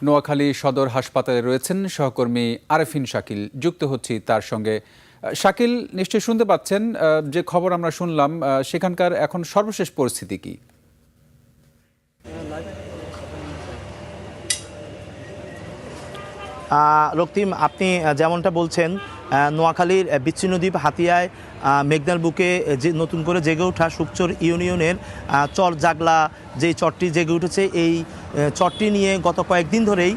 নোয়াখালী সদর হাসপাতালে রয়েছেন সহকর্মী আরেফিন শাকিল, যুক্ত হচ্ছি তার সঙ্গে। শাকিল, নিশ্চয়ই শুনতে পাচ্ছেন যে খবর আমরা শুনলাম, সেখানকার এখন সর্বশেষ পরিস্থিতি কি? রক্তিম, আপনি যেমনটা বলছেন, নোয়াখালীর বিচ্ছিন্ন দ্বীপ হাতিয়ায় মেঘনার বুকে যে নতুন করে জেগে ওঠা সুকচর ইউনিয়নের চর জাগলা যে চরটি জেগে উঠেছে, এই চরটি নিয়ে গত কয়েকদিন ধরেই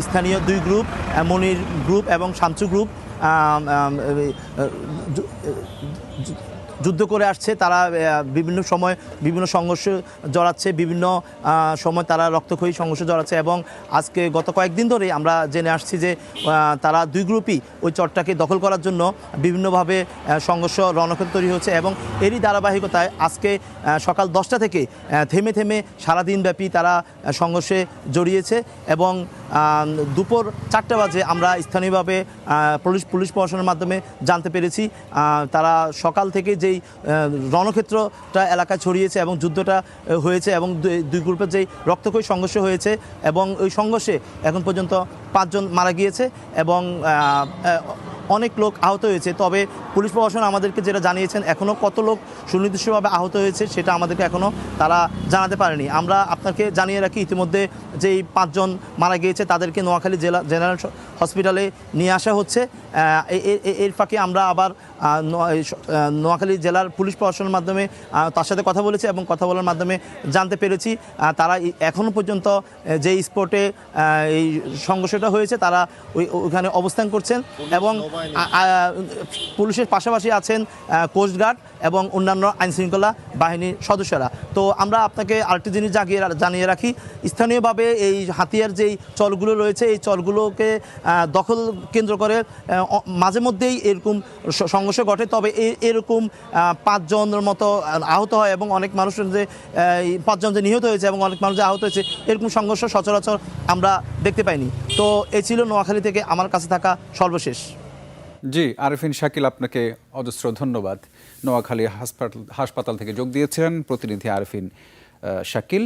স্থানীয় দুই গ্রুপ, মনির গ্রুপ এবং শামসু গ্রুপ যুদ্ধ করে আসছে। তারা বিভিন্ন সময় বিভিন্ন সংঘর্ষ জড়াচ্ছে, বিভিন্ন সময় তারা রক্তক্ষয়ী সংঘর্ষে জড়াচ্ছে এবং আজকে গত কয়েকদিন ধরেই আমরা জেনে আসছি যে তারা দুই গ্রুপই ওই চরটাকে দখল করার জন্য বিভিন্নভাবে সংঘর্ষ রণক্ষেত্র তৈরি হচ্ছে এবং এরই ধারাবাহিকতায় আজকে সকাল 10টা থেকে থেমে থেমে সারাদিনব্যাপী তারা সংঘর্ষে জড়িয়েছে এবং দুপুর 4টা বাজে আমরা স্থানীয়ভাবে পুলিশ প্রশাসনের মাধ্যমে জানতে পেরেছি তারা সকাল থেকে যেই রণক্ষেত্রটা এলাকায় ছড়িয়েছে এবং যুদ্ধটা হয়েছে এবং দুই গ্রুপের যেই রক্তক্ষয়ী সংঘর্ষ হয়েছে এবং ওই সংঘর্ষে এখন পর্যন্ত 5 জন মারা গিয়েছে এবং অনেক লোক আহত হয়েছে। তবে পুলিশ প্রশাসন আমাদেরকে যেটা জানিয়েছেন, এখনও কত লোক সুনির্দিষ্টভাবে আহত হয়েছে সেটা আমাদেরকে এখনও তারা জানাতে পারেনি। আমরা আপনাকে জানিয়ে রাখি, ইতিমধ্যে যেই 5 জন মারা গিয়েছে তাদেরকে নোয়াখালী জেনারেল হসপিটালে নিয়ে আসা হচ্ছে। এর ফাঁকে আমরা আবার নোয়াখালী জেলার পুলিশ প্রশাসনের মাধ্যমে তার সাথে কথা বলেছি এবং কথা বলার মাধ্যমে জানতে পেরেছি তারা এখনও পর্যন্ত যেই স্পটে এই সংঘর্ষটা হয়েছে তারা ওইখানে অবস্থান করছেন এবং পুলিশের পাশাপাশি আছেন কোস্টগার্ড এবং অন্যান্য আইনশৃঙ্খলা বাহিনীর সদস্যরা। তো আমরা আপনাকে আরেকটি জিনিস জানিয়ে রাখি, স্থানীয়ভাবে এই হাতিয়ার যেই চরগুলো রয়েছে এই চরগুলোকে দখল কেন্দ্র করে মাঝে মধ্যেই এরকম সংঘর্ষ ঘটে। তবে এরকম 5 জনের মতো আহত হয় এবং অনেক মানুষের যে 5 জন যে নিহত হয়েছে এবং অনেক মানুষ যে আহত হয়েছে, এরকম সংঘর্ষ সচরাচর আমরা দেখতে পাইনি। তো এই ছিল নোয়াখালী থেকে আমার কাছে থাকা সর্বশেষ। জি, আরেফিন শাকিল, আপনাকে অজস্র ধন্যবাদ। নোয়াখালী হাসপাতাল থেকে যোগ দিয়েছিলেন প্রতিনিধি আরেফিন শাকিল।